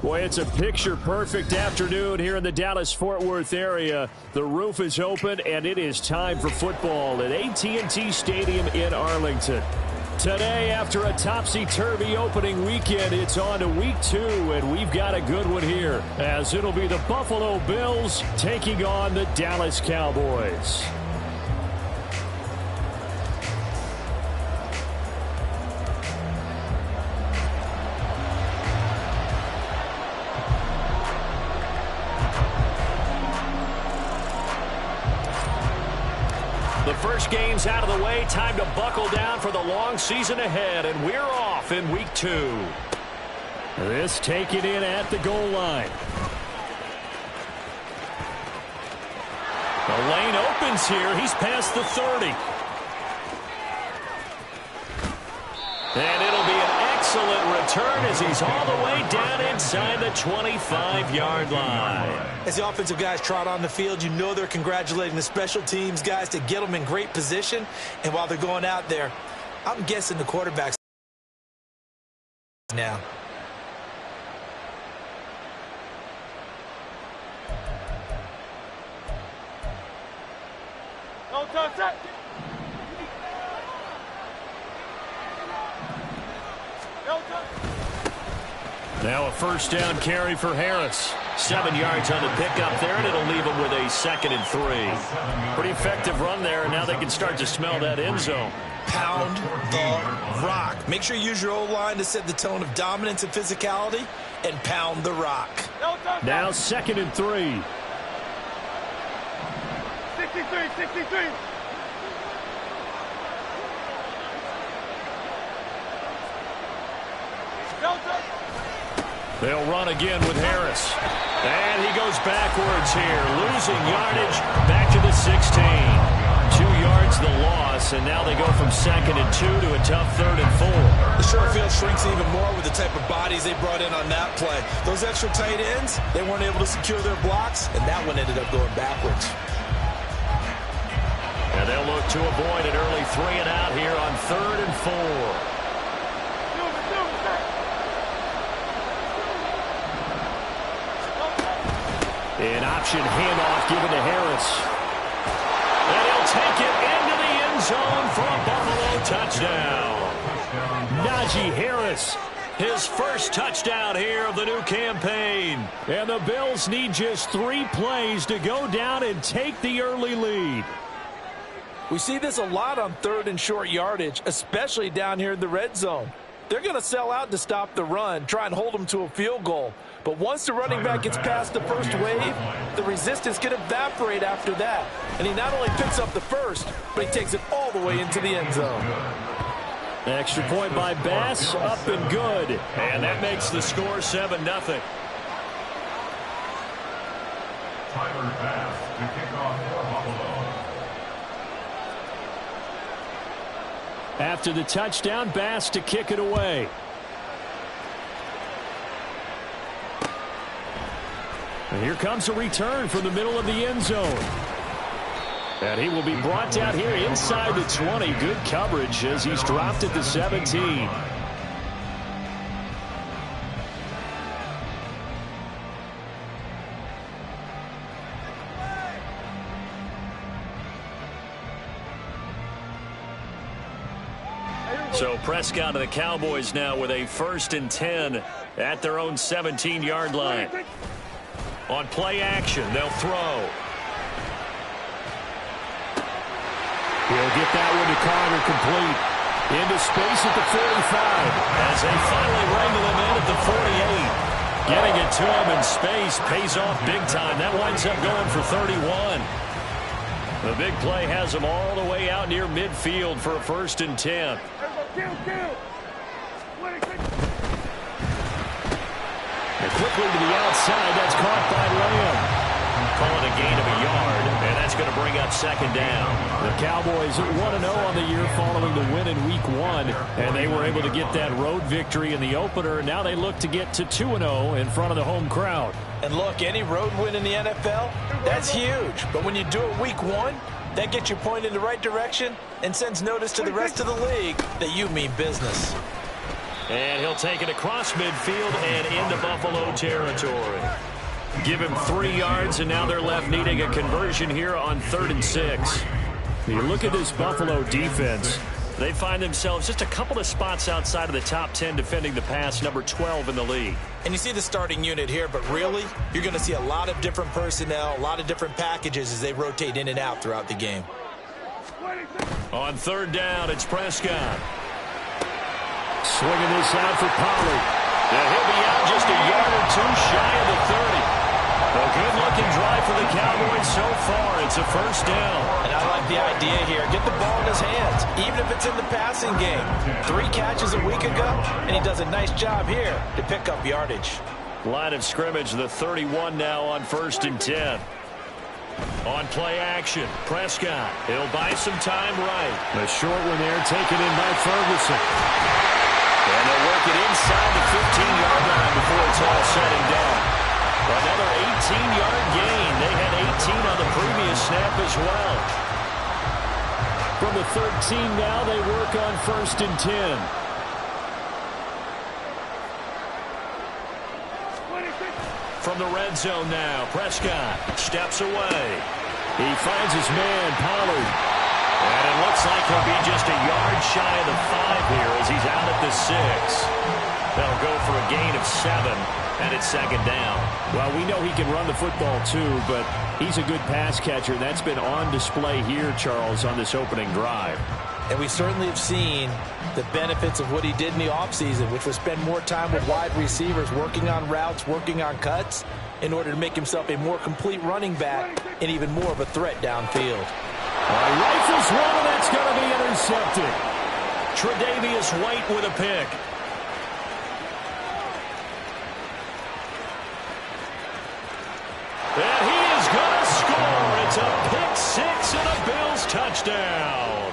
Boy, it's a picture-perfect afternoon here in the Dallas-Fort Worth area. The roof is open, and it is time for football at AT&T Stadium in Arlington. Today, after a topsy-turvy opening weekend, it's on to week 2, and we've got a good one here, as it'll be the Buffalo Bills taking on the Dallas Cowboys. The first game's out of the way. Time to buckle down for the long season ahead, and we're off in week 2. This taken in at the goal line. The lane opens here. He's past the 30. And it'll be an excellent return as he's all the way down inside the 25-yard line. As the offensive guys trot on the field, you know they're congratulating the special teams guys to get them in great position. And while they're going out there, I'm guessing the quarterback's now. No touch. Now a first down carry for Harris. 7 yards on the pickup there, and it'll leave him with a 2nd and 3. Pretty effective run there, and now they can start to smell that end zone. Pound the rock. Make sure you use your O-line to set the tone of dominance and physicality, and pound the rock. Now 2nd and 3. 63. They'll run again with Harris. And he goes backwards here, losing yardage back to the 16. 2 yards the loss, and now they go from 2nd and 2 to a tough 3rd and 4. The short field shrinks even more with the type of bodies they brought in on that play. Those extra tight ends, they weren't able to secure their blocks, and that one ended up going backwards. And they'll look to avoid an early 3 and out here on 3rd and 4. An option handoff given to Harris. And he'll take it into the end zone for a Buffalo touchdown. Najee Harris, his first touchdown here of the new campaign. And the Bills need just 3 plays to go down and take the early lead. We see this a lot on 3rd and short yardage, especially down here in the red zone. They're going to sell out to stop the run, try and hold them to a field goal. But once the running back gets past the first wave, the resistance can evaporate after that. And he not only picks up the first, but he takes it all the way into the end zone. Extra point by Bass, up and good. And that makes the score 7-0. Tyler Bass to kick off for Buffalo. After the touchdown, Bass to kick it away. And here comes a return from the middle of the end zone. And he will be brought down here inside the 20. Good coverage as he's dropped at the 17. So Prescott and the Cowboys now with a 1st and 10 at their own 17-yard line. On play action, they'll throw. He'll get that one to Carter complete. Into space at the 45 as they finally wrangle him in at the 48. Getting it to him in space pays off big time. That winds up going for 31. The big play has him all the way out near midfield for a 1st and 10. And quickly to the outside, that's caught by Lamb. Call it a gain of a yard, and that's going to bring up second down. The Cowboys are 1-0 on the year following the win in Week 1, and they were able to get that road victory in the opener. Now they look to get to 2-0 in front of the home crowd. And look, any road win in the NFL, that's huge. But when you do it Week 1, that gets you pointed in the right direction and sends notice to the rest of the league that you mean business. And he'll take it across midfield and into Buffalo territory. Give him 3 yards, and now they're left needing a conversion here on 3rd and 6. You look at this Buffalo defense. They find themselves just a couple of spots outside of the top 10 defending the pass, number 12 in the league. And you see the starting unit here, but really, you're going to see a lot of different personnel, a lot of different packages as they rotate in and out throughout the game. On 3rd down, it's Prescott. Swinging this out for Pollard. And he'll be out just a yard or 2 shy of the 30. A good-looking drive for the Cowboys so far. It's a 1st down. And I like the idea here. Get the ball in his hands, even if it's in the passing game. 3 catches a week ago, and he does a nice job here to pick up yardage. Line of scrimmage, the 31 now on 1st and 10. On play action, Prescott. He'll buy some time right. A short one there taken in by Ferguson. And they'll work it inside the 15-yard line before it's all said and done. Another 18-yard gain. They had 18 on the previous snap as well. From the 13 now, they work on 1st and 10. From the red zone now, Prescott steps away. He finds his man, Pollard. And it looks like he'll be just a yard shy of the 5 here as he's out at the 6. They'll go for a gain of 7, and it's 2nd down. Well, we know he can run the football too, but he's a good pass catcher. That's been on display here, Charles, on this opening drive. And we certainly have seen the benefits of what he did in the offseason, which was spend more time with wide receivers, working on routes, working on cuts, in order to make himself a more complete running back and even more of a threat downfield. Rifles one, and that's going to be intercepted. Tre'Davious White with a pick. And he is going to score. It's a pick 6 and a Bills touchdown.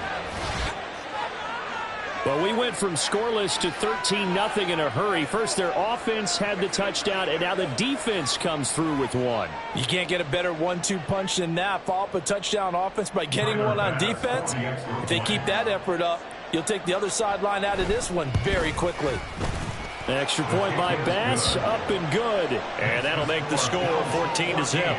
Well, we went from scoreless to 13-0 in a hurry. First, their offense had the touchdown, and now the defense comes through with one. You can't get a better 1-2 punch than that. Follow up a touchdown offense by getting one on defense. If they keep that effort up, you'll take the other sideline out of this one very quickly. Extra point by Bass, up and good. And that'll make the score 14-0.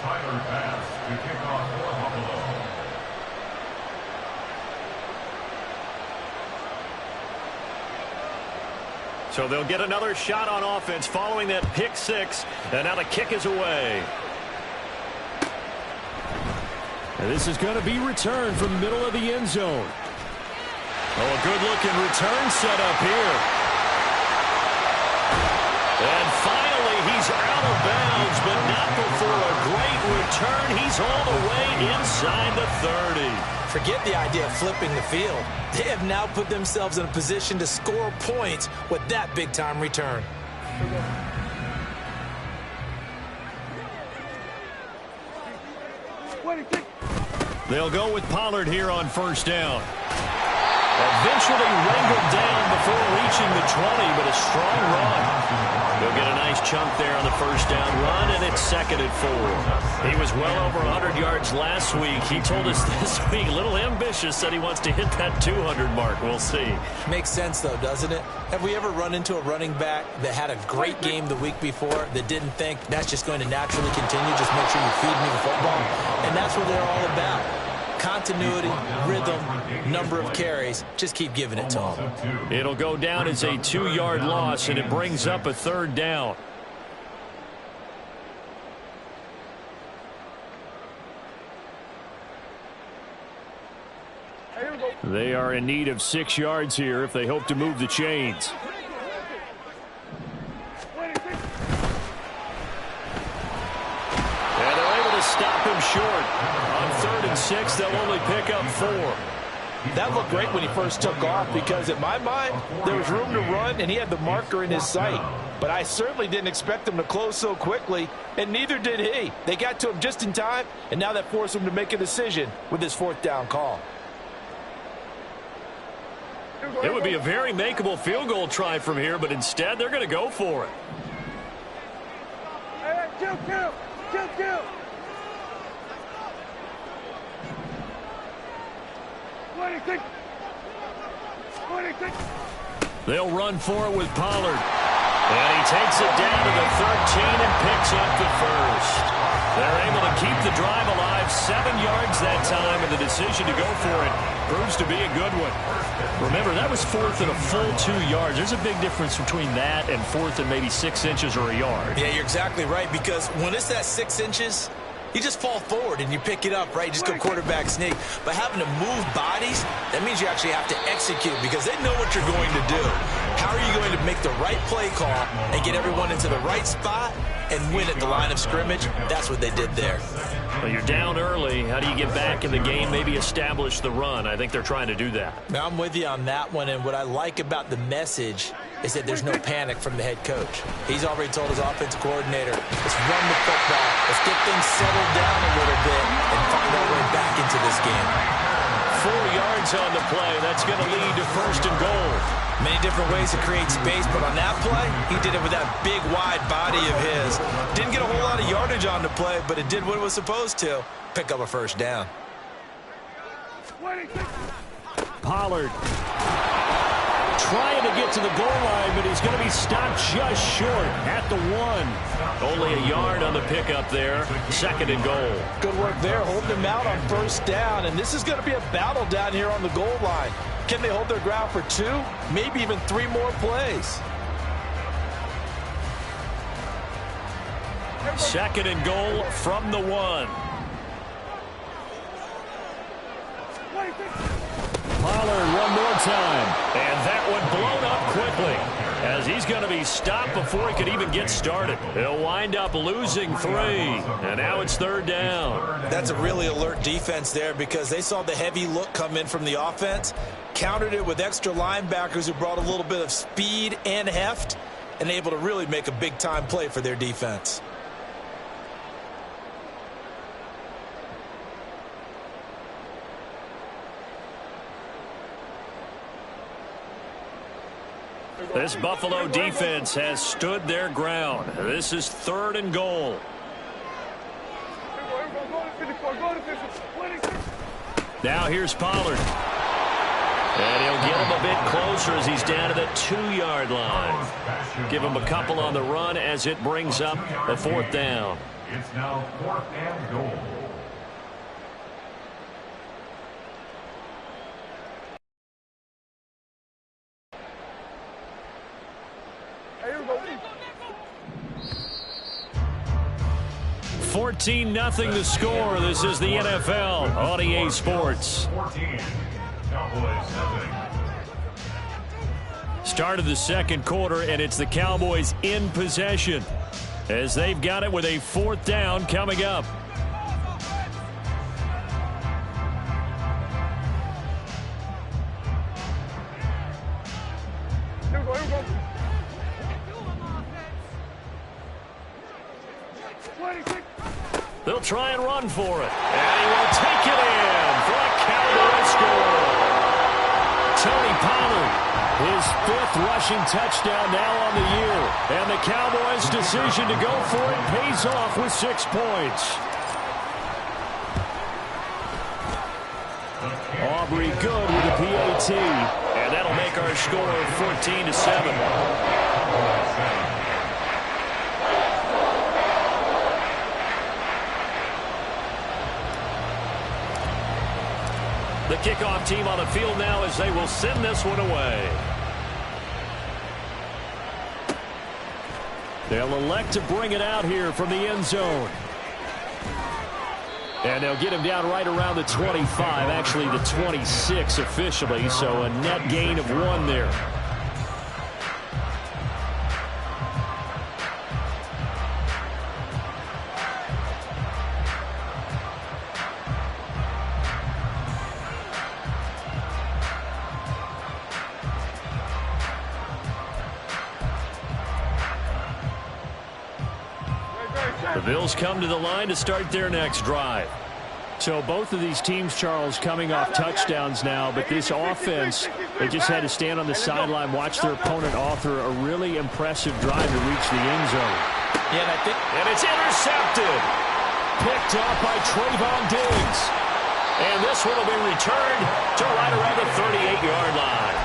Tyler Bass to kick off for Buffalo. So they'll get another shot on offense following that pick 6. And now the kick is away. And this is going to be returned from the middle of the end zone. Oh, a good-looking return set up here. And finally, he's out of bounds, but not before a great return. He's all the way inside the 30. Forget the idea of flipping the field. They have now put themselves in a position to score points with that big-time return. They'll go with Pollard here on 1st down. Eventually wrangled down before reaching the 20, but a strong run. They'll get a nice chunk there on the 1st down run, and it's 2nd and 4. He was well over 100 yards last week. He told us this week, a little ambitious, said he wants to hit that 200 mark. We'll see. Makes sense, though, doesn't it? Have we ever run into a running back that had a great game the week before that didn't think that's just going to naturally continue? Just make sure you feed me the football. And that's what they're all about. Continuity, rhythm, number of carries. Just keep giving it to them. It'll go down as a 2-yard loss, and it brings up a 3rd down. They are in need of 6 yards here if they hope to move the chains. And they're able to stop him short. On 3rd and 6, they'll only pick up 4. That looked great when he first took off because, in my mind, there was room to run and he had the marker in his sight. But I certainly didn't expect him to close so quickly, and neither did he. They got to him just in time, and now that forced him to make a decision with his 4th down call. It would be a very makeable field goal try from here, but instead they're going to go for it. Hey, kill. 26. They'll run for it with Pollard. And he takes it down to the 13 and picks up the first. They're able to keep the drive alive, 7 yards that time, and the decision to go for it proves to be a good one. Remember, that was 4th and a full 2 yards. There's a big difference between that and 4th and maybe 6 inches or a yard. Yeah, you're exactly right, because when it's that 6 inches, you just fall forward and you pick it up, right? Just go quarterback sneak. But having to move bodies, that means you actually have to execute because they know what you're going to do. How are you going to make the right play call and get everyone into the right spot and win at the line of scrimmage? That's what they did there. Well, you're down early. How do you get back in the game, maybe establish the run? I think they're trying to do that. Now, I'm with you on that one, and what I like about the message is that there's no panic from the head coach. He's already told his offensive coordinator, let's run the football, let's get things settled down a little bit and find our way back into this game. 4 yards on the play. That's going to lead to 1st and goal. Many different ways to create space, but on that play, he did it with that big, wide body of his. Didn't get a whole lot of yardage on the play, but it did what it was supposed to, pick up a 1st down. Pollard trying to get to the goal line, but he's going to be stopped just short at the 1. Only a yard on the pickup there. 2nd and goal. Good work there, holding him out on 1st down, and this is going to be a battle down here on the goal line. Can they hold their ground for 2, maybe even 3 more plays? 2nd and goal from the 1. Pollard one more time. And that one blown up quickly as he's going to be stopped before he could even get started. He'll wind up losing 3. And now it's 3rd down. That's a really alert defense there because they saw the heavy look come in from the offense, countered it with extra linebackers who brought a little bit of speed and heft, and able to really make a big-time play for their defense. This Buffalo defense has stood their ground. This is 3rd and goal. Now here's Pollard. And he'll get him a bit closer as he's down to the 2-yard line. Give him a couple on the run as it brings up a 4th down. It's now 4th and goal. Hey, here we go. 14-0 the score. This is the NFL on EA Sports. 14. Cowboys 7. Start of the 2nd quarter, and it's the Cowboys in possession as they've got it with a 4th down coming up. Here we go. 26. They'll try and run for it. And he will take it in for a Cowboy score. Tony Pollard, his 5th rushing touchdown now on the year. And the Cowboys' decision to go for it pays off with 6 points. Aubrey good with the PAT. And that'll make our score 14-7. The kickoff team on the field now as they will send this one away. They'll elect to bring it out here from the end zone. And they'll get him down right around the 25, actually the 26 officially, so a net gain of 1 there. The Bills come to the line to start their next drive. So both of these teams, Charles, coming off touchdowns now, but this offense, they just had to stand on the sideline, watch their opponent author a really impressive drive to reach the end zone. Yeah, and it's intercepted. Picked off by Trayvon Diggs. And this one will be returned to right around the 38-yard line.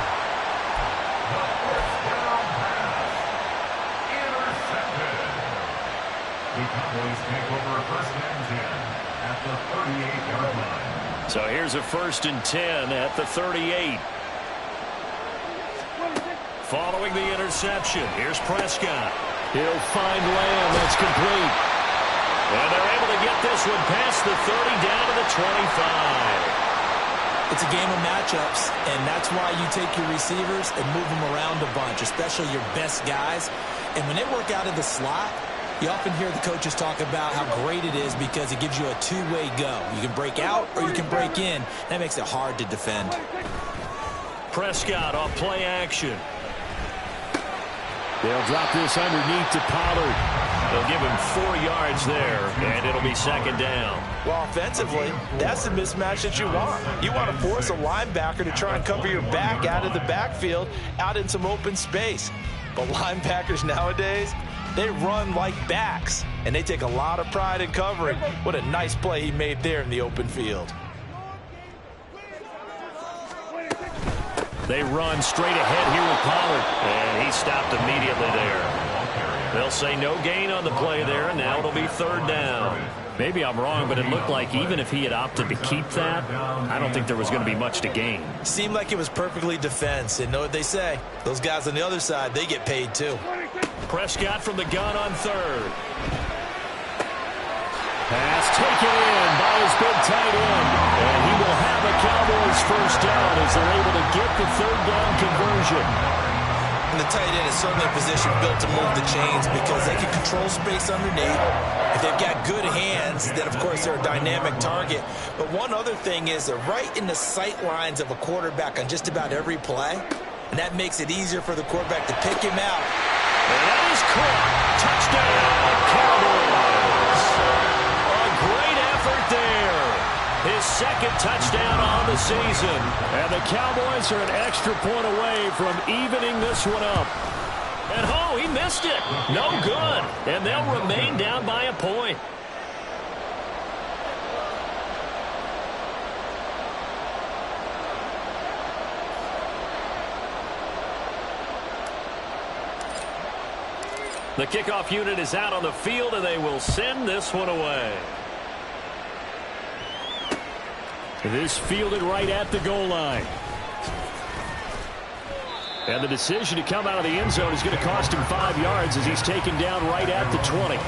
The Cowboys take over first and 10 at the 38-yard line. So here's a 1st and 10 at the 38. Following the interception, here's Prescott. He'll find Lamb. That's complete. And they're able to get this one past the 30 down to the 25. It's a game of matchups, and that's why you take your receivers and move them around a bunch, especially your best guys. And when they work out of the slot, you often hear the coaches talk about how great it is because it gives you a two-way go. You can break out or you can break in. That makes it hard to defend. Prescott off play action. They'll drop this underneath to Pollard. They'll give him 4 yards there, and it'll be 2nd down. Well, offensively, that's the mismatch that you want. You want to force a linebacker to try and cover your back out of the backfield, out in some open space. But linebackers nowadays, they run like backs, and they take a lot of pride in covering. What a nice play he made there in the open field. They run straight ahead here with Pollard, and he stopped immediately there. They'll say no gain on the play there, and now it'll be 3rd down. Maybe I'm wrong, but it looked like even if he had opted to keep that, I don't think there was going to be much to gain. Seemed like it was perfectly defense, and know what they say. Those guys on the other side, they get paid too. Prescott from the gun on 3rd. Pass taken in by his big tight end. And he will have a Cowboys 1st down as they're able to get the 3rd down conversion. And the tight end is certainly a position built to move the chains because they can control space underneath. If they've got good hands, then of course they're a dynamic target. But one other thing is they're right in the sight lines of a quarterback on just about every play. And that makes it easier for the quarterback to pick him out. And that is caught. Touchdown, Cowboys. A great effort there. His 2nd touchdown on the season. And the Cowboys are an extra point away from evening this one up. And oh, he missed it. No good. And they'll remain down by a point. The kickoff unit is out on the field, and they will send this one away. This fielded right at the goal line. And the decision to come out of the end zone is going to cost him 5 yards as he's taken down right at the 20.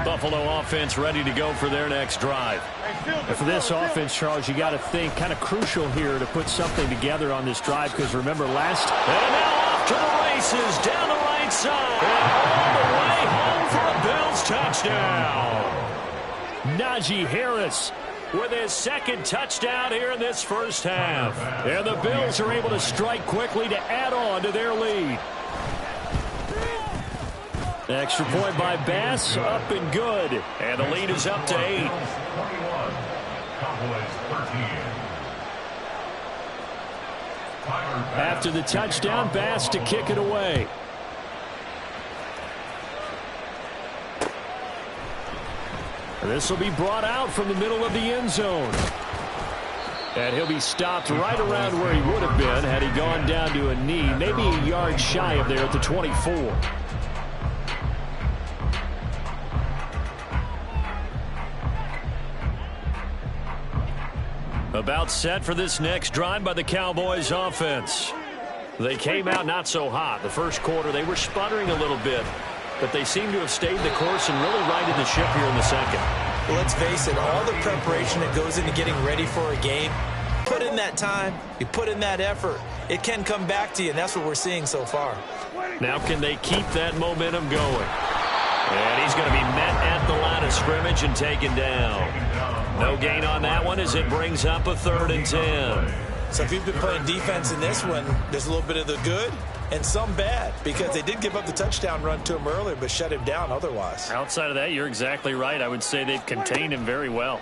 Buffalo offense ready to go for their next drive. And for this offense, Charles, you got to think kind of crucial here to put something together on this drive because remember last. And now off to the races down the right side. And all the way home for a Bills touchdown. Najee Harris with his 2nd touchdown here in this 1st half. And the Bills are able to strike quickly to add on to their lead. Extra point by Bass, up and good. And the lead is up to 8. After the touchdown, Bass to kick it away. This will be brought out from the middle of the end zone. And he'll be stopped right around where he would have been had he gone down to a knee, maybe a yard shy of there at the 24. About set for this next drive by the Cowboys offense. They came out not so hot. The 1st quarter, they were sputtering a little bit, but they seem to have stayed the course and really righted the ship here in the 2nd. Well, let's face it, all the preparation that goes into getting ready for a game, put in that time, you put in that effort, it can come back to you, and that's what we're seeing so far. Now can they keep that momentum going? And he's going to be met at the line of scrimmage and taken down. No gain on that one as it brings up a 3rd and 10. So if you've been playing defense in this one, there's a little bit of the good and some bad, because they did give up the touchdown run to him earlier but shut him down otherwise. Outside of that, you're exactly right. I would say they've contained him very well.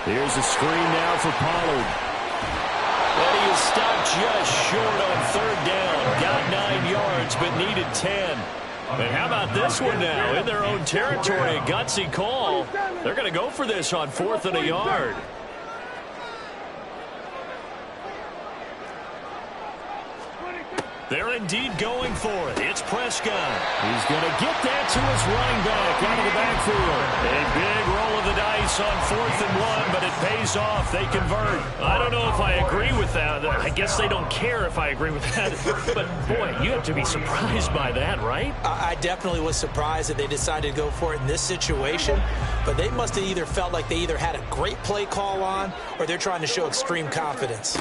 Here's a screen now for Pollard. And he is stopped just short on third down. Got 9 yards, but needed 10. And how about this one now? In their own territory, a gutsy call. They're going to go for this on 4th and a yard. They're indeed going for it. It's Prescott. He's going to get that to his running back out of the backfield. A big roll of the dice on 4th and 1, but it pays off. They convert. I don't know if I agree with that. I guess they don't care if I agree with that. But, boy, you have to be surprised by that, right? I definitely was surprised that they decided to go for it in this situation. But they must have either felt like they either had a great play call on or they're trying to show extreme confidence.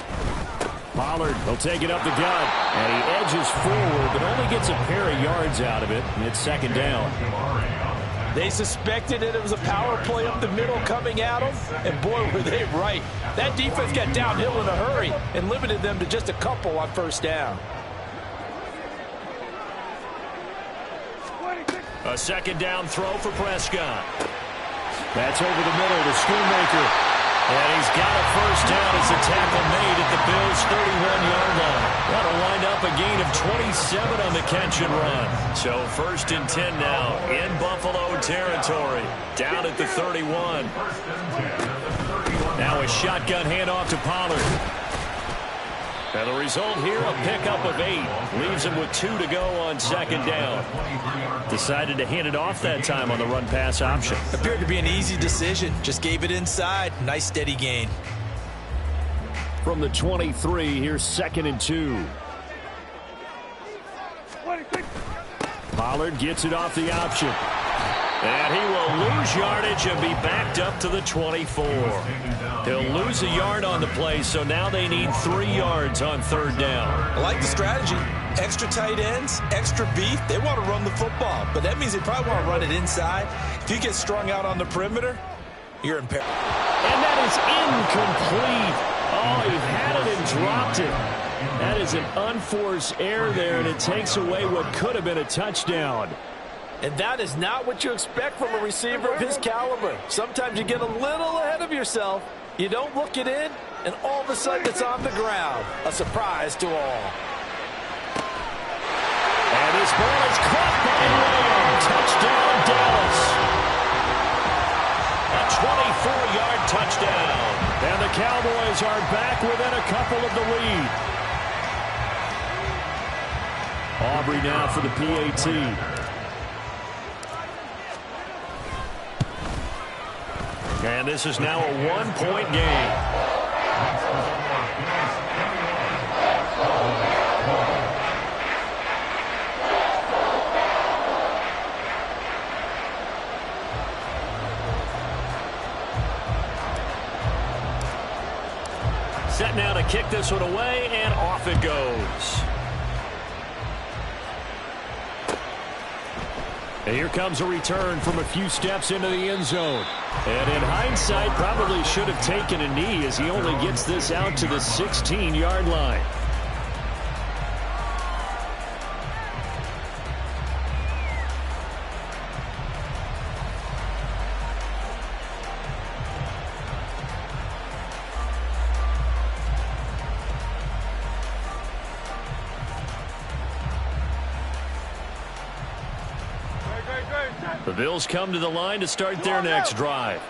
Pollard will take it up the gut, and he edges forward, but only gets a pair of yards out of it, and it's 2nd down. They suspected it was a power play up the middle coming at them, and boy, were they right. That defense got downhill in a hurry and limited them to just a couple on 1st down. A 2nd down throw for Prescott. That's over the middle to Schoonmaker. And he's got a 1st down as the tackle made at the Bills' 31-yard line. That'll wind up a gain of 27 on the catch and run. So 1st and 10 now in Buffalo territory. Down at the 31. Now a shotgun handoff to Pollard. And the result here, a pickup of 8. Leaves him with 2 to go on 2nd down. Decided to hand it off that time on the run-pass option. Appeared to be an easy decision. Just gave it inside. Nice steady gain. From the 23, here's 2nd and 2. Pollard gets it off the option. And he will lose yardage and be backed up to the 24. He'll lose a yard on the play, so now they need 3 yards on 3rd down. I like the strategy. Extra tight ends, extra beef. They want to run the football, but that means they probably want to run it inside. If you get strung out on the perimeter, you're in peril. And that is incomplete. Oh, he had it and dropped it. That is an unforced error there, and it takes away what could have been a touchdown. And that is not what you expect from a receiver of his caliber. Sometimes you get a little ahead of yourself. You don't look it in, and all of a sudden it's on the ground. A surprise to all. And this ball is caught by Lamb. Touchdown, Dallas. A 24-yard touchdown. And the Cowboys are back within a couple of the lead. Aubrey now for the PAT. And this is now a 1-point game. Set now to kick this one away, and off it goes. And here comes a return from a few steps into the end zone. And in hindsight, probably should have taken a knee as he only gets this out to the 16-yard line. The Bills come to the line to start their next drive.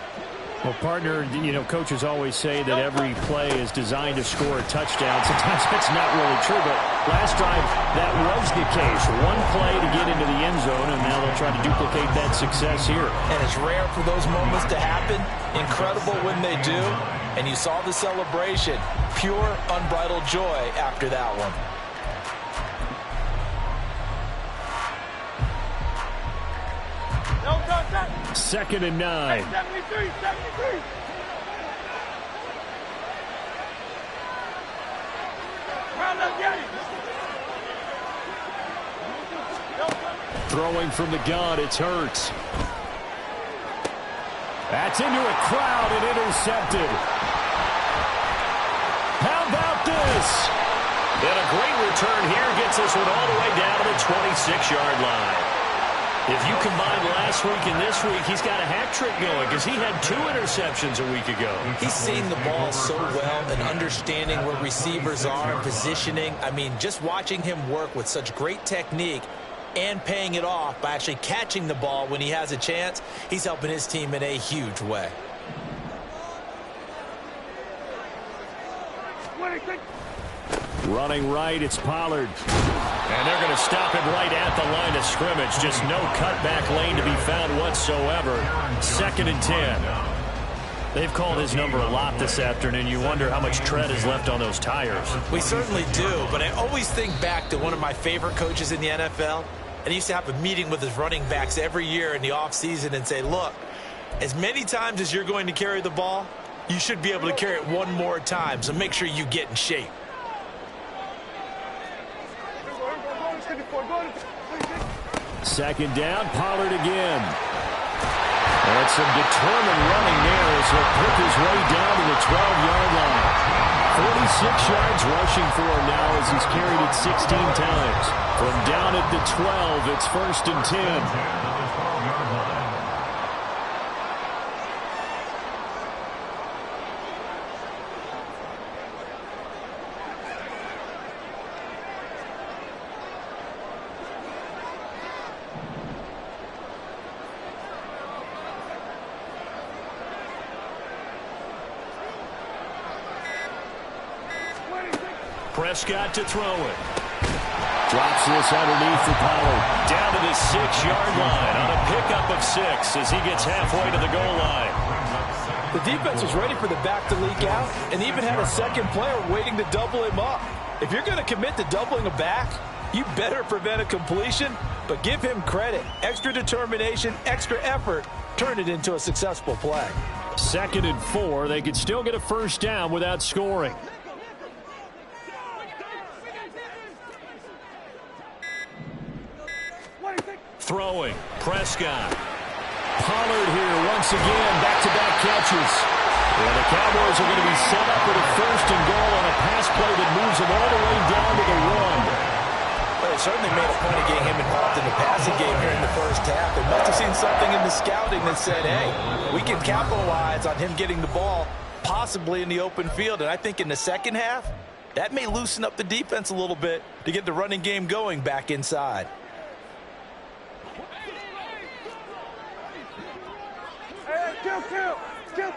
Well, partner, you know, coaches always say that every play is designed to score a touchdown. Sometimes that's not really true, but last drive that was the case. One play to get into the end zone, and now they'll try to duplicate that success here. And it's rare for those moments to happen. Incredible when they do. And you saw the celebration. Pure, unbridled joy after that one. Second and 9. 73. Round up, get it. Throwing from the gun, it's Hurts. That's into a crowd and intercepted. Davis. And a great return here gets this one all the way down to the 26-yard line. If you combine last week and this week, he's got a hat trick going because he had 2 interceptions a week ago. He's seeing the ball so well and understanding where receivers are and positioning. I mean, just watching him work with such great technique and paying it off by actually catching the ball when he has a chance, he's helping his team in a huge way. Running right, it's Pollard. And they're going to stop him right at the line of scrimmage. Just no cutback lane to be found whatsoever. 2nd and 10. They've called his number a lot this afternoon. You wonder how much tread is left on those tires. We certainly do, but I always think back to one of my favorite coaches in the NFL. And he used to have a meeting with his running backs every year in the offseason and say, look, as many times as you're going to carry the ball, you should be able to carry it one more time, so make sure you get in shape. Second down, Pollard again. And some determined running there as he'll pick his way down to the 12-yard line. 46 yards rushing for him now as he's carried it 16 times. From down at the 12, it's 1st and 10. Prescott to throw it. Drops this underneath for Pollard. Down to the 6-yard line on a pickup of 6 as he gets halfway to the goal line. The defense was ready for the back to leak out and even had a second player waiting to double him up. If you're going to commit to doubling a back, you better prevent a completion, but give him credit. Extra determination, extra effort, turn it into a successful play. 2nd and 4. They could still get a first down without scoring. Throwing, Prescott. Pollard here once again, back-to-back catches. And the Cowboys are going to be set up with a 1st and goal on a pass play that moves them all the way down to the 1. Well, they certainly made a point of getting him involved in the passing game here in the first half. They must have seen something in the scouting that said, hey, we can capitalize on him getting the ball possibly in the open field. And I think in the second half, that may loosen up the defense a little bit to get the running game going back inside.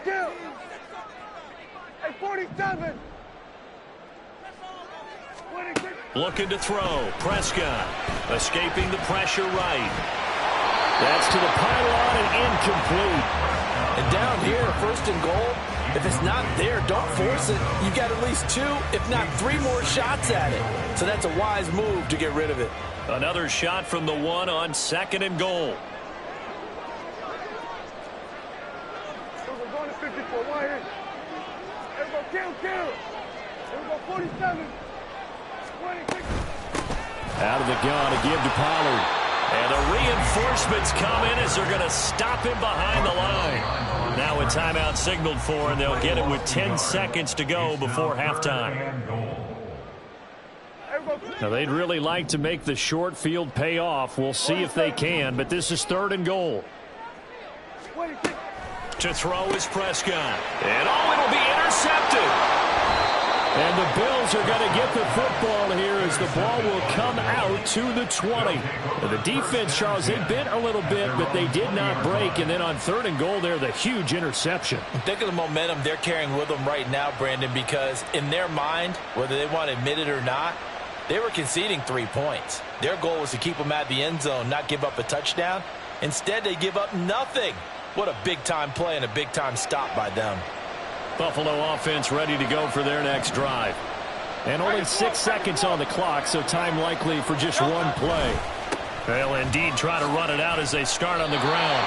Kill. Hey, 47. Looking to throw. Prescott escaping the pressure right. That's to the pylon and incomplete. And down here, 1st and goal, if it's not there, don't force it. You've got at least 2, if not 3 more shots at it. So that's a wise move to get rid of it. Another shot from the 1 on 2nd and goal. We're going to 54. Why here? Everybody kill. Everybody 47. 26. Out of the gun to give to Pollard. And the reinforcements come in as they're going to stop him behind the line. Now a timeout signaled for, and they'll get it with 10 seconds to go before halftime. Now they'd really like to make the short field pay off. We'll see if they can, but this is 3rd and goal. To throw is Prescott. And it'll be intercepted. And the Bills are going to get the football here as the ball will come out to the 20. And the defense, Charles, they bit a little bit, but they did not break. And then on 3rd and goal there, the huge interception. Think of the momentum they're carrying with them right now, Brandon, because in their mind, whether they want to admit it or not, they were conceding 3 points. Their goal was to keep them at the end zone, not give up a touchdown. Instead, they give up nothing. What a big-time play and a big-time stop by them. Buffalo offense ready to go for their next drive. And only 6 seconds on the clock, so time likely for just one play. They'll indeed try to run it out as they start on the ground.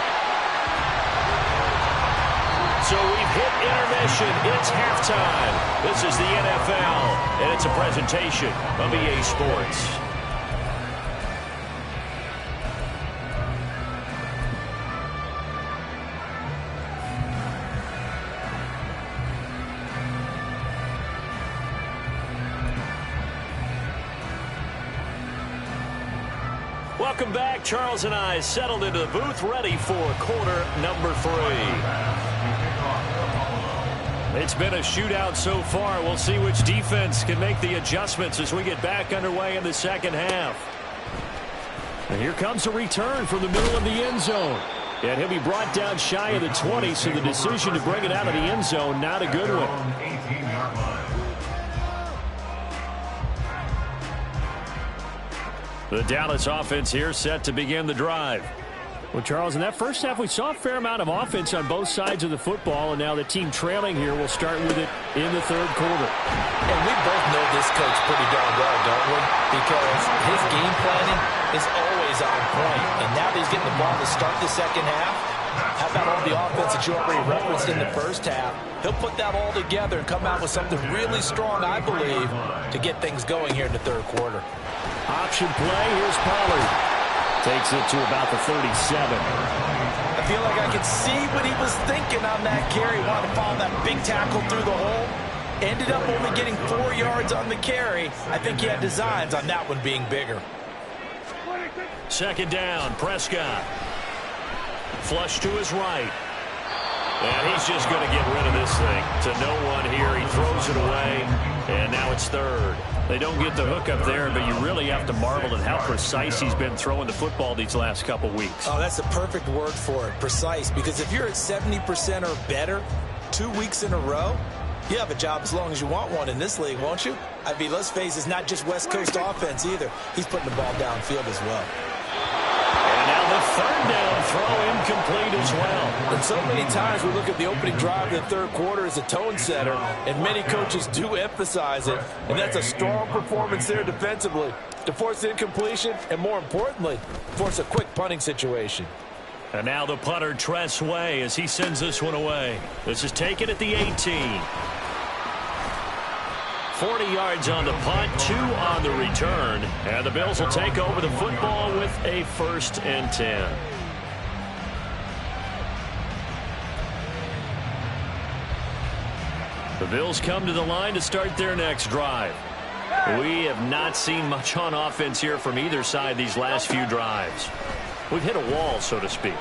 So we've hit intermission. It's halftime. This is the NFL, and it's a presentation of EA Sports. Welcome back. Charles and I settled into the booth, ready for quarter number 3. It's been a shootout so far. We'll see which defense can make the adjustments as we get back underway in the second half. And here comes a return from the middle of the end zone. And he'll be brought down shy of the 20, so the decision to bring it out of the end zone, not a good one. The Dallas offense here set to begin the drive. Well, Charles, in that first half, we saw a fair amount of offense on both sides of the football, and now the team trailing here will start with it in the third quarter. And we both know this coach pretty darn well, don't we? Because his game planning is always on point. And now that he's getting the ball to start the second half, how about all the offense that you already referenced in the first half? He'll put that all together and come out with something really strong, I believe, to get things going here in the third quarter. Option play, here's Pollard. Takes it to about the 37. I feel like I could see what he was thinking on that carry. Wanted to follow that big tackle through the hole. Ended up only getting 4 yards on the carry. I think he had designs on that one being bigger. Second down, Prescott. Flush to his right. And he's just going to get rid of this thing. To no one here. He throws it away. And now it's third. They don't get the hook up there, but you really have to marvel at how precise he's been throwing the football these last couple weeks. Oh, that's the perfect word for it, precise. Because if you're at 70% or better 2 weeks in a row, you have a job as long as you want one in this league, won't you? I mean, let's face it, it's not just West Coast offense either. He's putting the ball downfield as well. And now the third down throw incomplete as well. And so many times we look at the opening drive of the third quarter as a tone setter, and many coaches do emphasize it, and that's a strong performance there defensively to force incompletion and, more importantly, force a quick punting situation. And now the punter, Tress Way, as he sends this one away. This is taken at the 18. 40 yards on the punt, 2 on the return. And the Bills will take over the football with a 1st and 10. The Bills come to the line to start their next drive. We have not seen much on offense here from either side these last few drives. We've hit a wall, so to speak.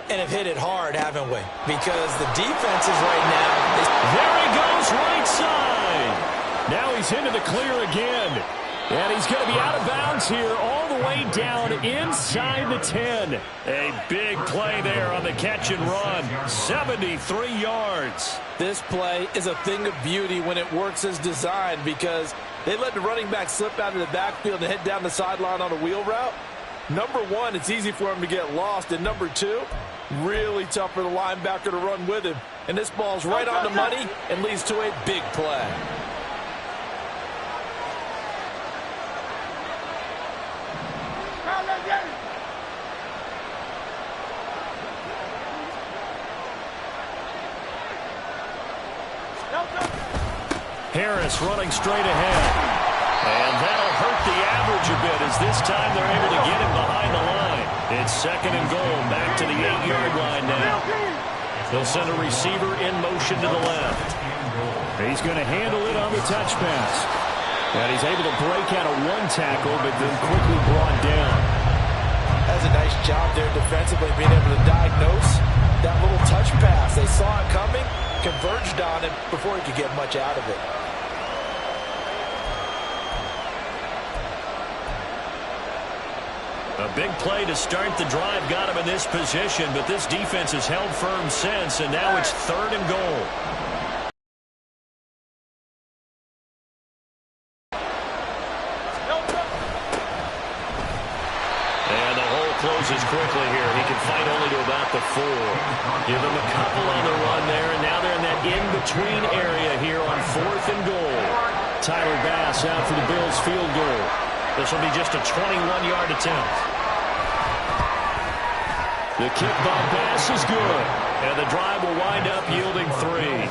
And have hit it hard, haven't we? Because the defense is right now. There he goes, right side. Now he's into the clear again. And he's going to be out of bounds here all the way down inside the 10. A big play there on the catch and run. 73 yards. This play is a thing of beauty when it works as designed, because they let the running back slip out of the backfield and head down the sideline on a wheel route. Number one, it's easy for him to get lost. And number two, really tough for the linebacker to run with him. And this ball's right on the money and leads to a big play. Harris running straight ahead. And that'll hurt the average a bit, as this time they're able to get him behind the line. It's 2nd and goal, back to the 8-yard line now. They'll send a receiver in motion to the left. He's going to handle it on the touch pass. And he's able to break out of one tackle, but then quickly brought down. That's a nice job there defensively, being able to diagnose that little touch pass. They saw it coming, converged on him before he could get much out of it. A big play to start the drive got him in this position, but this defense has held firm since, and now it's 3rd and goal. And the hole closes quickly here. He can fight only to about the 4. Give him a couple on the run there, and now they're in that in-between area here on 4th and goal. Tyler Bass out for the Bills field goal. This will be just a 21-yard attempt. The kick by Bass is good, and the drive will wind up yielding 3.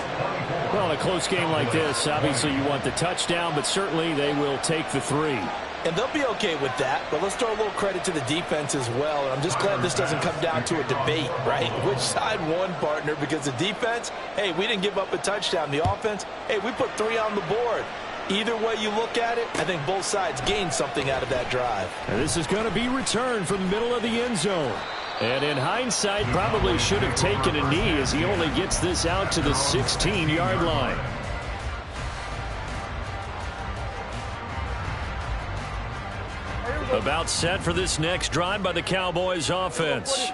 Well, in a close game like this, obviously you want the touchdown, but certainly they will take the 3. And they'll be okay with that, but let's throw a little credit to the defense as well. And I'm just glad this doesn't come down to a debate, right? Which side won, partner? Because the defense, hey, we didn't give up a touchdown. The offense, hey, we put 3 on the board. Either way you look at it, I think both sides gained something out of that drive. And this is going to be returned from the middle of the end zone. And in hindsight, probably should have taken a knee as he only gets this out to the 16-yard line. About set for this next drive by the Cowboys offense.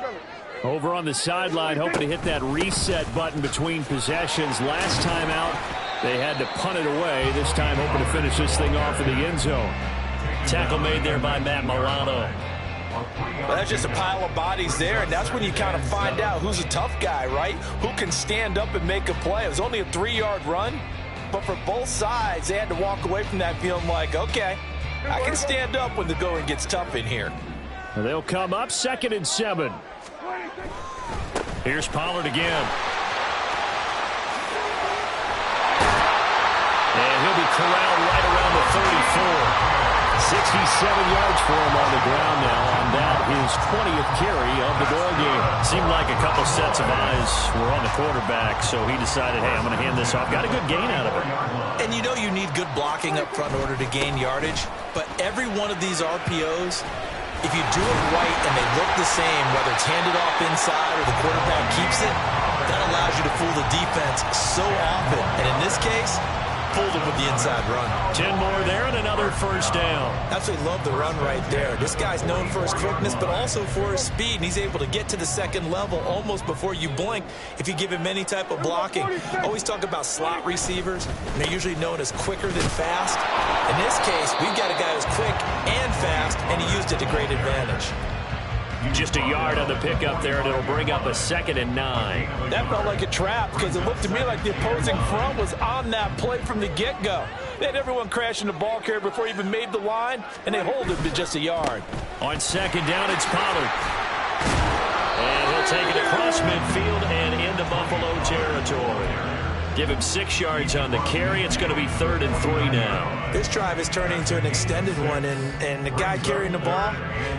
Over on the sideline, hoping to hit that reset button between possessions. Last time out, they had to punt it away. This time, hoping to finish this thing off in the end zone. Tackle made there by Matt Milano. Well, that's just a pile of bodies there, and that's when you kind of find out who's a tough guy, right? Who can stand up and make a play. It was only a 3-yard run, but for both sides, they had to walk away from that feeling like, okay, I can stand up when the going gets tough in here. They'll come up 2nd and 7. Here's Pollard again. And he'll be corralled right around the 34. 67 yards for him on the ground now on that, his 20th carry of the ball game. Seemed like a couple sets of eyes were on the quarterback, so he decided, hey, I'm going to hand this off. Got a good gain out of it. And you know you need good blocking up front in order to gain yardage, but every one of these RPOs, if you do it right and they look the same, whether it's handed off inside or the quarterback keeps it, that allows you to fool the defense so often. And in this case, fooled him with the inside run. 10 more there and another first down. Absolutely love the run right there. This guy's known for his quickness, but also for his speed. And he's able to get to the second level almost before you blink if you give him any type of blocking. Always talk about slot receivers, and they're usually known as quicker than fast. In this case, we've got a guy who's quick and fast, and he used it to great advantage. Just a yard on the pickup there, and it'll bring up a 2nd and 9. That felt like a trap because it looked to me like the opposing front was on that play from the get-go. They had everyone crashing the ball carrier before he even made the line, and they hold him to just a yard. On 2nd down, it's Pollard. And he'll take it across midfield and into Buffalo territory. Give him 6 yards on the carry. It's going to be 3rd and 3 now. This drive is turning into an extended one, and the guy carrying the ball,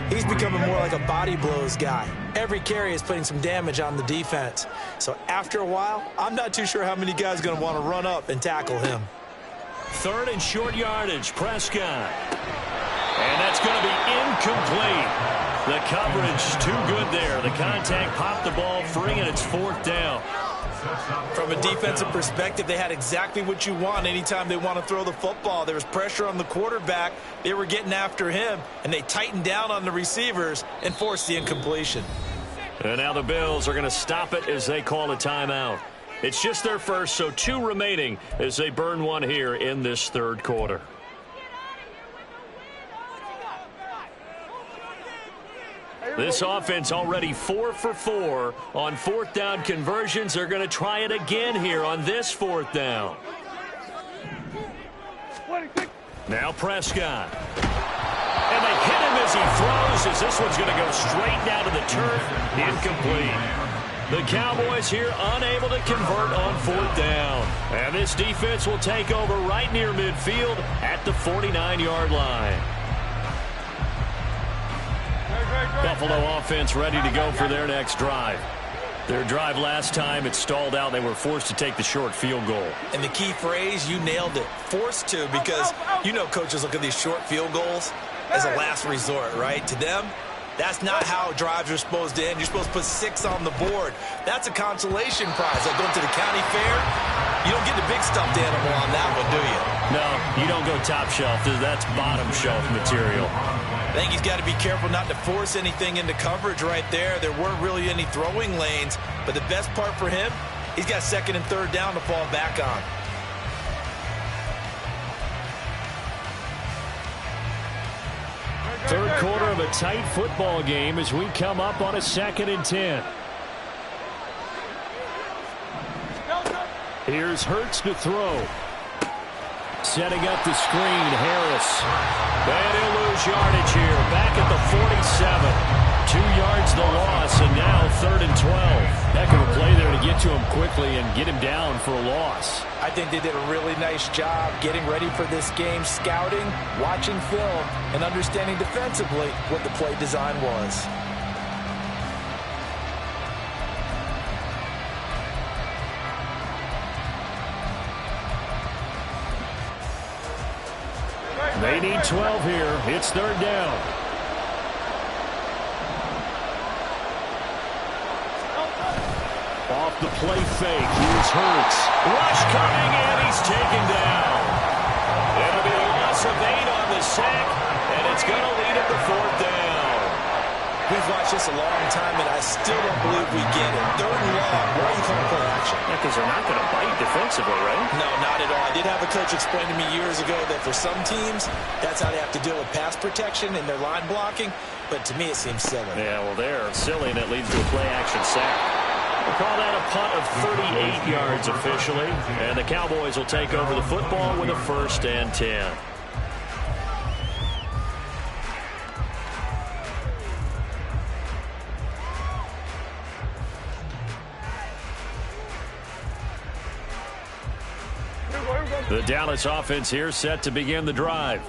he's becoming more like a body blows guy. Every carry is putting some damage on the defense. So after a while, I'm not too sure how many guys are going to want to run up and tackle him. 3rd and short yardage, Prescott. And that's going to be incomplete. The coverage too good there. The contact popped the ball free, and it's 4th down. From a defensive perspective, they had exactly what you want anytime they want to throw the football. There was pressure on the quarterback. They were getting after him, and they tightened down on the receivers and forced the incompletion. And now the Bills are going to stop it as they call a timeout. It's just their first, so 2 remaining as they burn one here in this 3rd quarter. This offense already 4 for 4 on 4th down conversions. They're going to try it again here on this 4th down. Now Prescott. And they hit him as he throws, as this one's going to go straight down to the turf. Incomplete. The Cowboys here unable to convert on 4th down. And this defense will take over right near midfield at the 49-yard line. Buffalo offense ready to go for their next drive. Their drive last time, it stalled out. They were forced to take the short field goal. And the key phrase, you nailed it. Forced to, because you know coaches look at these short field goals as a last resort, right? To them, that's not how drives are supposed to end. You're supposed to put 6 on the board. That's a consolation prize. Like going to the county fair, you don't get the big stuffed animal on that one, do you? No, you don't go top shelf. That's bottom shelf material. I think he's got to be careful not to force anything into coverage right there. There weren't really any throwing lanes, but the best part for him, he's got 2nd and 3rd down to fall back on. Third quarter of a tight football game as we come up on a 2nd and 10. Here's Hurts to throw. Setting up the screen, Harris. And he'll lose yardage here. Back at the 47. 2 yards the loss, and now 3rd and 12. Heck of a play there to get to him quickly and get him down for a loss. I think they did a really nice job getting ready for this game, scouting, watching film, and understanding defensively what the play design was. They need 12 here. It's third down. Off the play fake. Here's Hurts. Rush coming, and he's taken down. It'll be a loss of 8 on the sack, and it's going to lead him to fourth down. We've watched this a long time, and I still don't believe we get it. Third and long. Why are you calling play action? Yeah, because they're not going to bite defensively, right? No, not at all. I did have a coach explain to me years ago that for some teams, that's how they have to deal with pass protection and their line blocking. But to me, it seems silly. Yeah, well, they're silly, and it leads to a play-action sack. We'll call that a punt of 38 yards officially, and the Cowboys will take over the football with a 1st and 10. The Dallas offense here set to begin the drive.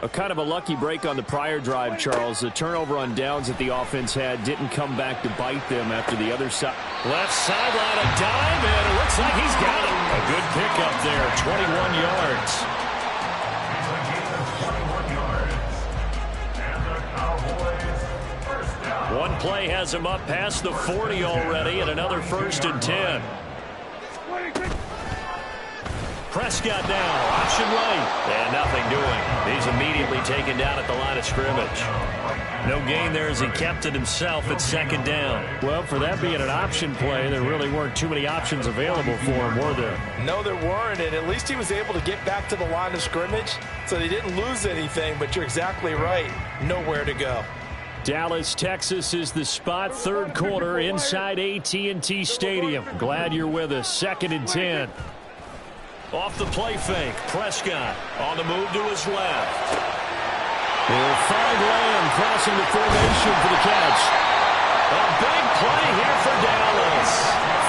A kind of a lucky break on the prior drive, Charles. The turnover on downs that the offense had didn't come back to bite them after the other side. Left sideline, a dime, and it looks like he's got it. A good pickup there, 21 yards. One play has him up past the 40 already, and another 1st and 10. Prescott now, option right, and nothing doing. He's immediately taken down at the line of scrimmage. No gain there as he kept it himself at 2nd down. Well, for that being an option play, there really weren't too many options available for him, were there? No, there weren't, and at least he was able to get back to the line of scrimmage, so they didn't lose anything, but you're exactly right. Nowhere to go. Dallas, Texas is the spot, 3rd quarter inside AT&T Stadium. Glad you're with us. 2nd and 10. Off the play fake, Prescott on the move to his left. He'll find Lamb crossing the formation for the catch. A big play here for Dallas.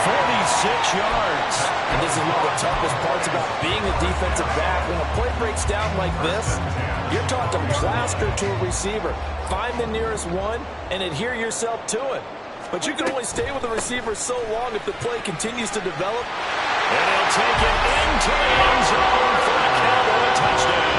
46 yards. And this is one of the toughest parts about being a defensive back. When a play breaks down like this, you're taught to plaster to a receiver. Find the nearest one and adhere yourself to it. But you can only stay with the receiver so long if the play continues to develop. And he'll take it into the end zone for a Cowboy touchdown.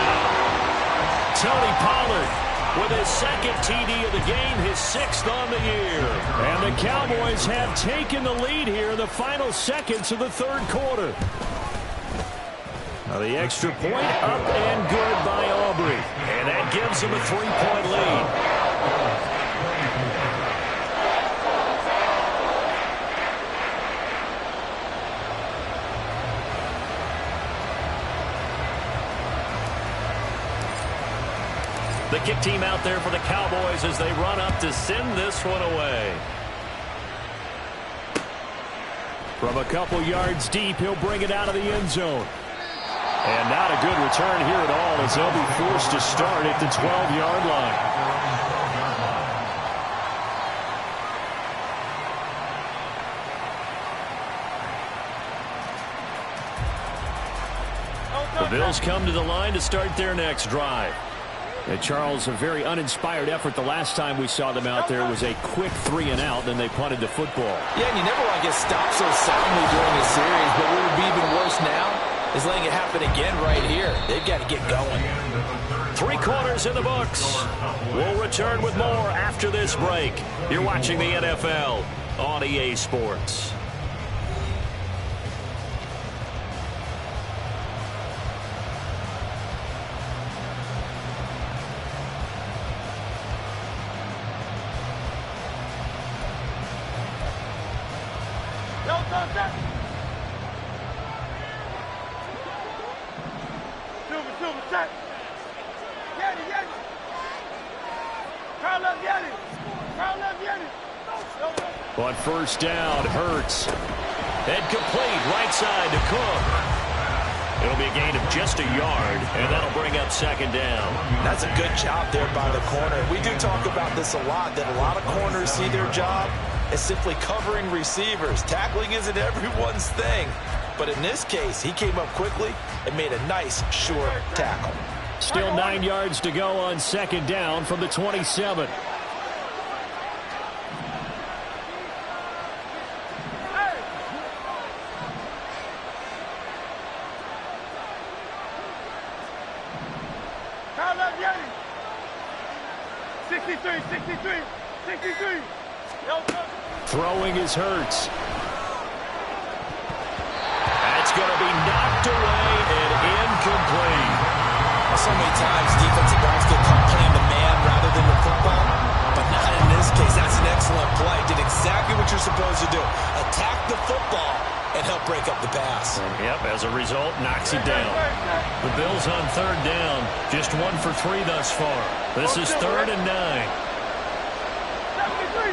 Tony Pollard with his 2nd TD of the game, his 6th on the year. And the Cowboys have taken the lead here in the final seconds of the 3rd quarter. Now the extra point up and good by Aubrey. And that gives them a 3-point lead. The kick team out there for the Cowboys as they run up to send this one away. From a couple yards deep, he'll bring it out of the end zone. And not a good return here at all as they'll be forced to start at the 12-yard line. The Bills come to the line to start their next drive. And Charles, a very uninspired effort. The last time we saw them out there was a quick 3-and-out, then they punted the football. Yeah, and you never want to get stopped so soundly during a series, but what would be even worse now is letting it happen again right here. They've got to get going. 3 quarters in the books. We'll return with more after this break. You're watching the NFL on EA Sports. On 1st down, Hurts. Head complete, right side to Cook. It'll be a gain of just a yard, and that'll bring up 2nd down. That's a good job there by the corner. We do talk about this a lot, that a lot of corners see their job as simply covering receivers. Tackling isn't everyone's thing. But in this case, he came up quickly and made a nice, short tackle. Still 9 yards to go on 2nd down from the 27. 63, 63, 63. Throwing is Hurts. That's going to be knocked away and incomplete. So many times defensive backs get caught playing the man rather than the football, but not in this case. That's an excellent play. Did exactly what you're supposed to do. Attack the football and help break up the pass. Yep, as a result, knocks it down. The Bills on third down. Just 1 for 3 thus far. This is 3rd and 9. 73,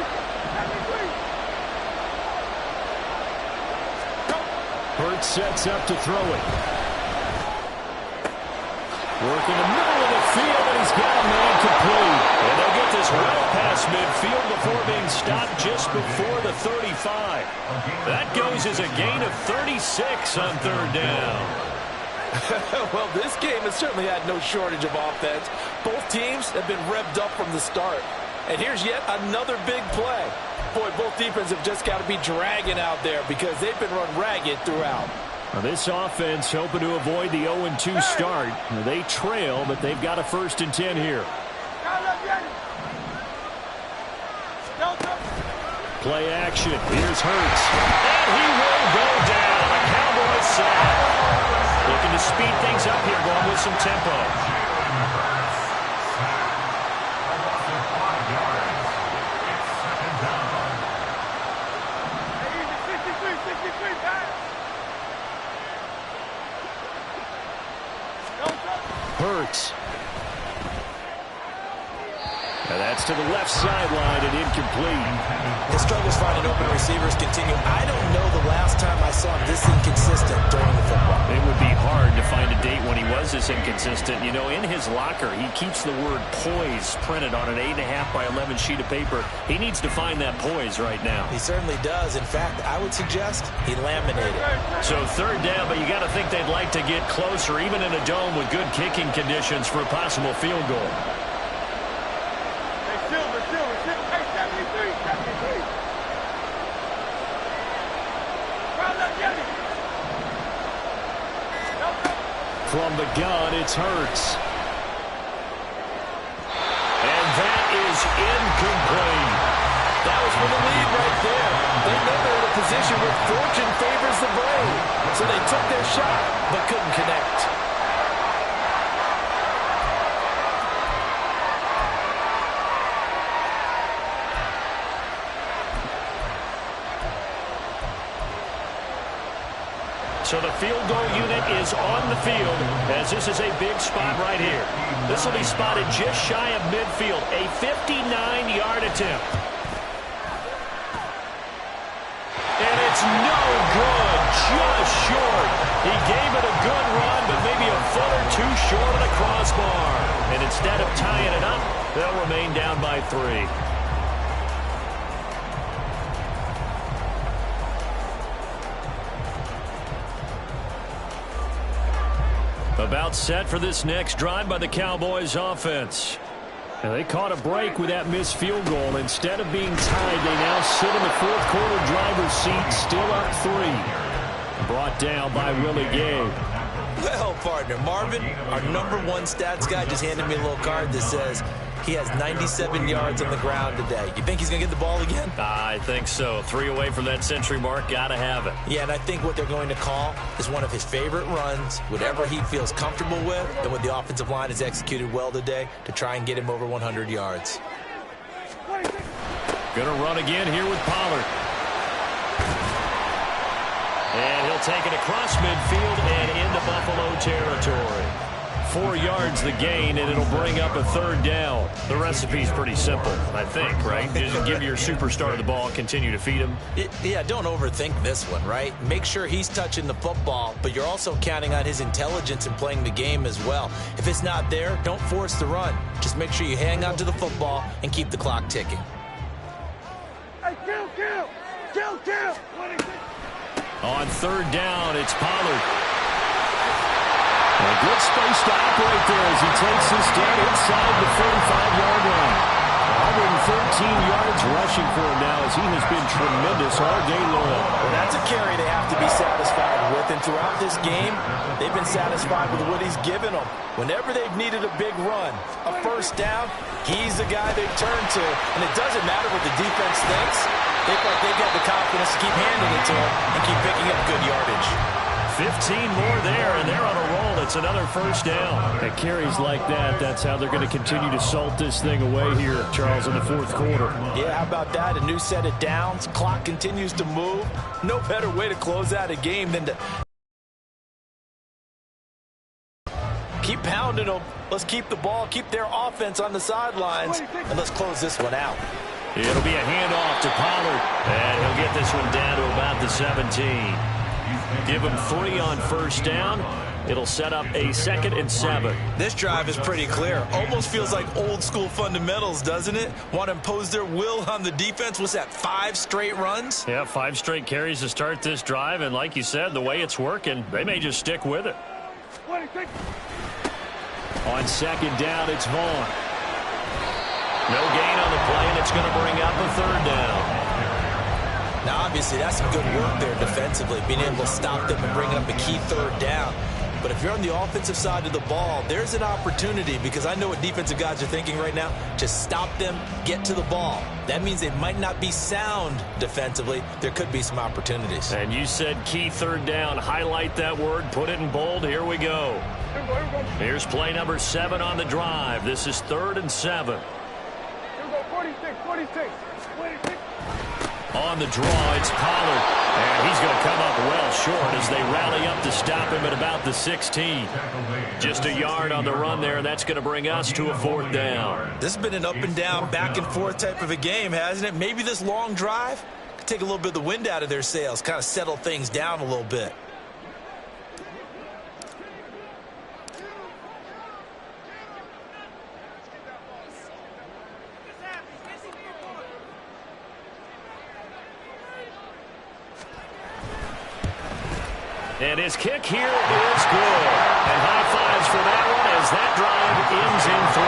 73. Hurts sets up to throw it. Working the middle of the field, and he's got a man complete. And they'll get this well past midfield before being stopped just before the 35. That goes as a gain of 36 on third down. Well, this game has certainly had no shortage of offense. Both teams have been revved up from the start. And here's yet another big play. Boy, both defenses have just got to be dragging out there because they've been run ragged throughout. Now this offense hoping to avoid the 0-2 start. They trail, but they've got a 1st and 10 here. Play action. Here's Hurts. And he will go down. A Cowboys sack. Looking to speed things up here, going with some tempo. Hurts. Now that's to the left sideline and incomplete. The struggles finding open receivers continue. I don't know the last time I saw him this inconsistent during the football. It would be hard to find a date when he was this inconsistent. You know, in his locker, he keeps the word poise printed on an 8.5 by 11 sheet of paper. He needs to find that poise right now. He certainly does. In fact, I would suggest he laminated. So third down, but you got to think they'd like to get closer, even in a dome with good kicking conditions for a possible field goal. From the gun, it's Hurts. And that is incomplete. That was for the lead right there. They know they're in a position where fortune favors the brave. So they took their shot, but couldn't connect. So the field goal unit is on the field as this is a big spot right here. This will be spotted just shy of midfield, a 59-yard attempt. And it's no good, just short. He gave it a good run, but maybe a foot or two short of the crossbar. And instead of tying it up, they'll remain down by 3. About set for this next drive by the Cowboys offense. And they caught a break with that missed field goal. Instead of being tied, they now sit in the fourth quarter driver's seat, still up 3. Brought down by Willie Gay. Well, partner, Marvin, our #1 stats guy, just handed me a little card that says he has 97 yards on the ground today. You think he's going to get the ball again? I think so. 3 away from that century mark. Got to have it. Yeah, and I think what they're going to call is one of his favorite runs, whatever he feels comfortable with, and what the offensive line has executed well today to try and get him over 100 yards. Going to run again here with Pollard. And he'll take it across midfield and into Buffalo territory. 4 yards the gain, and it'll bring up a 3rd down. The recipe's pretty simple, I think, right? Just give your superstar the ball, continue to feed him. Yeah, don't overthink this one, right? Make sure he's touching the football, but you're also counting on his intelligence in playing the game as well. If it's not there, don't force the run. Just make sure you hang on to the football and keep the clock ticking. Hey, kill! On 3rd down, it's Pollard. A good space to operate there as he takes this down inside the 45-yard line. 113 yards rushing for him now as he has been tremendous all day long. Well, that's a carry they have to be satisfied with, and And throughout this game, they've been satisfied with what he's given them. Whenever they've needed a big run, a first down, he's the guy they turn to. And it doesn't matter what the defense thinks. They feel like they've got the confidence to keep handing it to him and keep picking up good yardage. 15 more there, and they're on a roll. It's another first down. At carries like that, that's how they're going to continue to salt this thing away here, Charles, in the fourth quarter. Yeah, how about that? A new set of downs. Clock continues to move. No better way to close out a game than to keep pounding them. Let's keep the ball, keep their offense on the sidelines, and let's close this one out. It'll be a handoff to Pollard, and he'll get this one down to about the 17. Give him 3 on first down. It'll set up a 2nd and 7. This drive is pretty clear. Almost feels like old school fundamentals, doesn't it? Want to impose their will on the defense. What's that, 5 straight runs? Yeah, 5 straight carries to start this drive, and like you said, the way it's working, they may just stick with it. On 2nd down, it's Vaughn. No gain on the play, and it's going to bring up a 3rd down. Now, obviously, that's some good work there defensively, being able to stop them and bring up a key 3rd down. But if you're on the offensive side of the ball, there's an opportunity, because I know what defensive guys are thinking right now. Just stop them, get to the ball. That means they might not be sound defensively. There could be some opportunities. And you said key 3rd down. Highlight that word, put it in bold. Here we go. Here's play number 7 on the drive. This is 3rd and 7. 46. On the draw, it's Pollard, and he's going to come up well short as they rally up to stop him at about the 16. Just a yard on the run there, and that's going to bring us to a 4th down. This has been an up and down, back and forth type of a game, hasn't it? Maybe this long drive could take a little bit of the wind out of their sails, kind of settle things down a little bit. And his kick here is good. And high fives for that one as that drive ends in 3.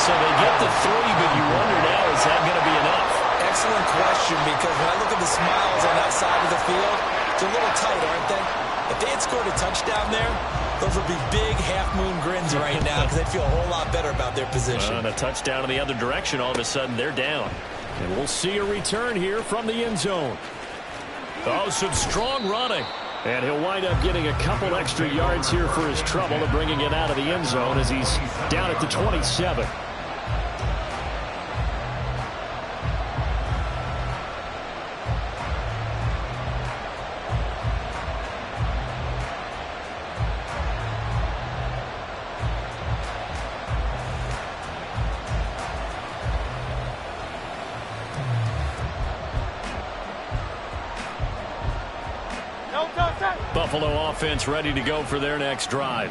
So they get the 3, but you wonder now, is that going to be enough? Excellent question, because when I look at the smiles on that side of the field, it's a little tight, aren't they? If they had scored a touchdown there, those would be big half-moon grins right now, because they'd feel a whole lot better about their position. And a touchdown in the other direction, all of a sudden they're down. And we'll see a return here from the end zone. Oh, some strong running. And he'll wind up getting a couple extra yards here for his trouble and bringing it out of the end zone as he's down at the 27. Buffalo offense ready to go for their next drive.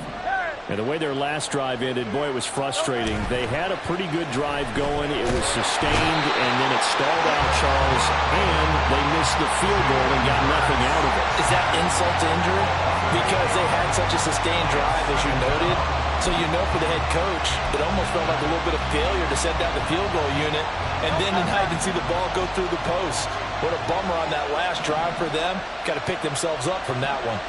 And the way their last drive ended, boy, it was frustrating. They had a pretty good drive going. It was sustained, and then it stalled out, Charles, and they missed the field goal and got nothing out of it. Is that insult to injury? Because they had such a sustained drive, as you noted. So you know for the head coach, it almost felt like a little bit of failure to set down the field goal unit, and then tonight you can see the ball go through the post. What a bummer on that last drive for them. Got to pick themselves up from that one.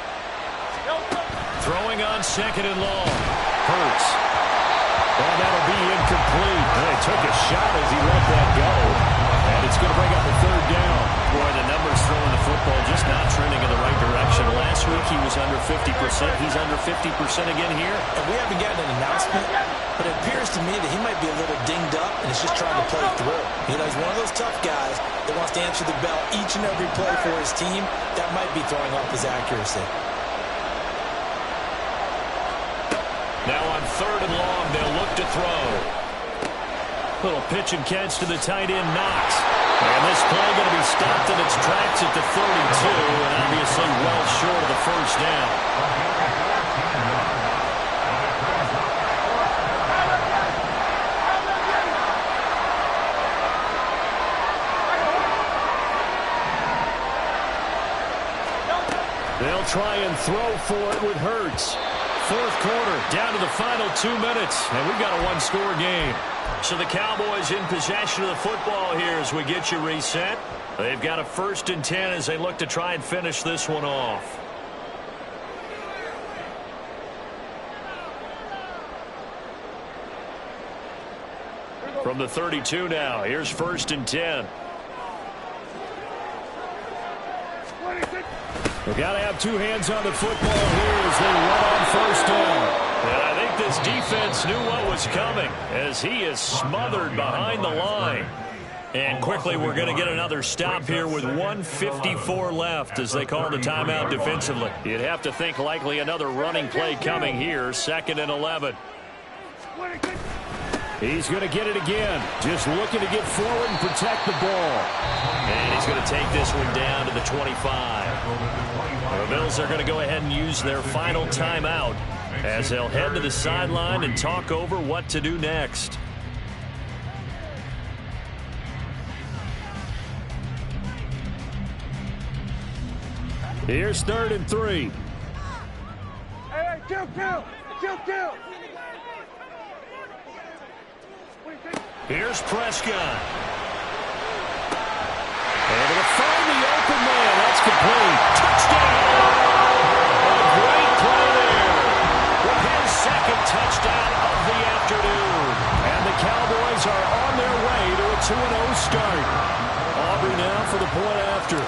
Throwing on 2nd and long. Hurts. Well, that'll be incomplete. They took a shot as he let that go. And it's going to bring up a 3rd down. Boy, the numbers throwing the football just not trending in the right direction. Last week he was under 50%. He's under 50% again here. And we haven't gotten an announcement, but it appears to me that he might be a little dinged up and is just trying to play through. You know, he's one of those tough guys that wants to answer the bell each and every play for his team. That might be throwing off his accuracy. Now on 3rd and long, they'll look to throw. Little pitch and catch to the tight end, Knox. And this play going to be stopped in its tracks at the 32, and obviously well short of the first down. They'll try and throw for it with Hurts. Fourth quarter, down to the final 2 minutes, and we've got a 1-score game. So the Cowboys in possession of the football here as we get you reset. They've got a 1st and 10 as they look to try and finish this one off. from the 32 now. Here's 1st and 10. We've got to have two hands on the football here as they run on 1st down. And I think this defense knew what was coming as he is smothered behind the line. And quickly we're going to get another stop here with 1:54 left as they call the timeout defensively. You'd have to think likely another running play coming here, 2nd and 11. He's going to get it again. Just looking to get forward and protect the ball. And he's going to take this one down to the 25. The Bills are going to go ahead and use their final timeout as they'll head to the sideline and talk over what to do next. Here's 3rd and 3. Hey, kill. Here's Prescott. Able to find the open man. That's complete. Touchdown! A great play there. With his 2nd touchdown of the afternoon. And the Cowboys are on their way to a 2-0 start. Aubrey now for the point after.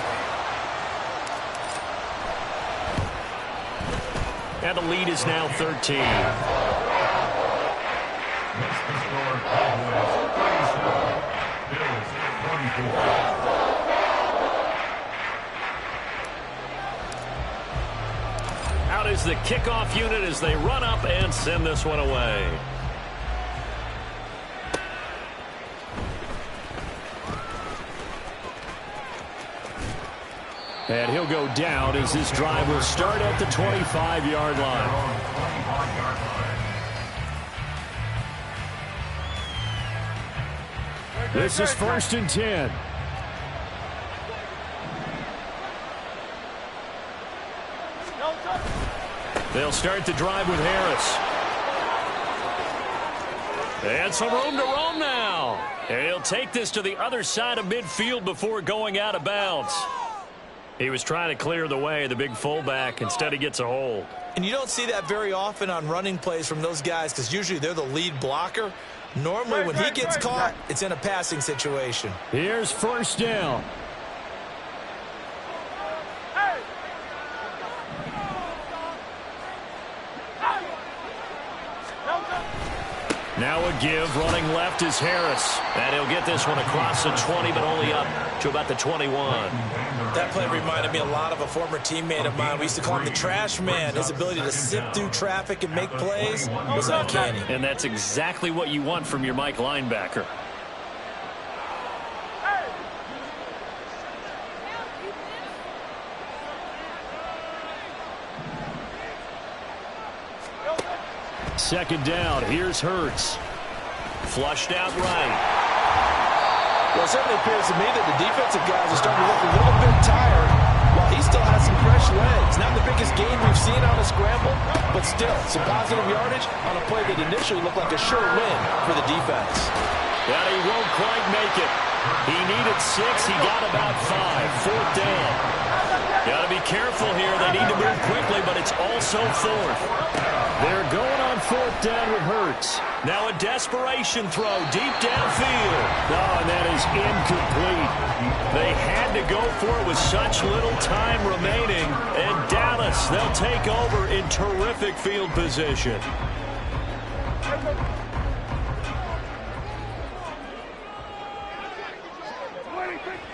And the lead is now 13. Out is the kickoff unit as they run up and send this one away. And he'll go down as this drive will start at the 25-yard line. This is 1st and 10. They'll start the drive with Harris. And some room to roam now. And he'll take this to the other side of midfield before going out of bounds. He was trying to clear the way, the big fullback. Instead, he gets a hold. And you don't see that very often on running plays from those guys because usually they're the lead blocker. Normally, when he gets caught, it's in a passing situation. Here's 1st down. Now a give, running left is Harris. And he'll get this one across the 20, but only up to about the 21. That play reminded me a lot of a former teammate of mine. We used to call him the trash man. His ability to sift through traffic and make plays was uncanny. And that's exactly what you want from your Mike linebacker. Second down, here's Hurts. Flushed out right. Well, it certainly appears to me that the defensive guys are starting to look a little bit tired while he still has some fresh legs. Not the biggest gain we've seen on a scramble, but still some positive yardage on a play that initially looked like a sure win for the defense. But he won't quite make it. He needed 6. He got about 5. 4th down. Got to be careful here. They need to move quickly, but it's also 4th. They're going on 4th down with Hurts. Now a desperation throw deep downfield. Oh, and that is incomplete. They had to go for it with such little time remaining. And Dallas, they'll take over in terrific field position.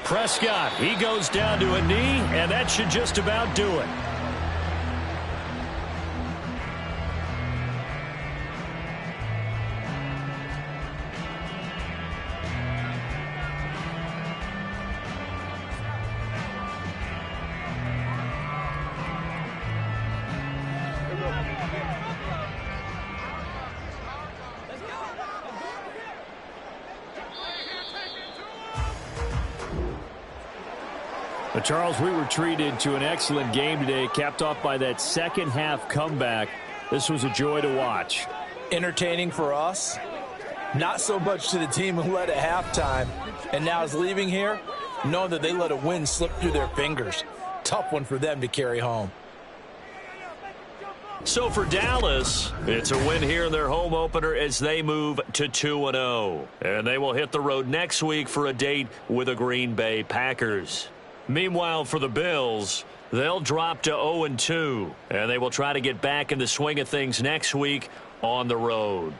Prescott, he goes down to a knee, and that should just about do it. But Charles, we were treated to an excellent game today, capped off by that second half comeback. This was a joy to watch. Entertaining for us, not so much to the team who led at halftime and now is leaving here, knowing that they let a win slip through their fingers. Tough one for them to carry home. So for Dallas, it's a win here in their home opener as they move to 2-0. And they will hit the road next week for a date with the Green Bay Packers. Meanwhile, for the Bills, they'll drop to 0-2. And they will try to get back in the swing of things next week on the road.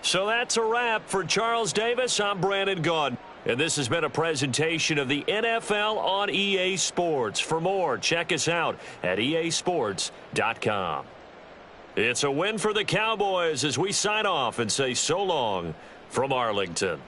So that's a wrap. For Charles Davis, I'm Brandon Gaudin. And this has been a presentation of the NFL on EA Sports. For more, check us out at easports.com. It's a win for the Cowboys as we sign off and say so long from Arlington.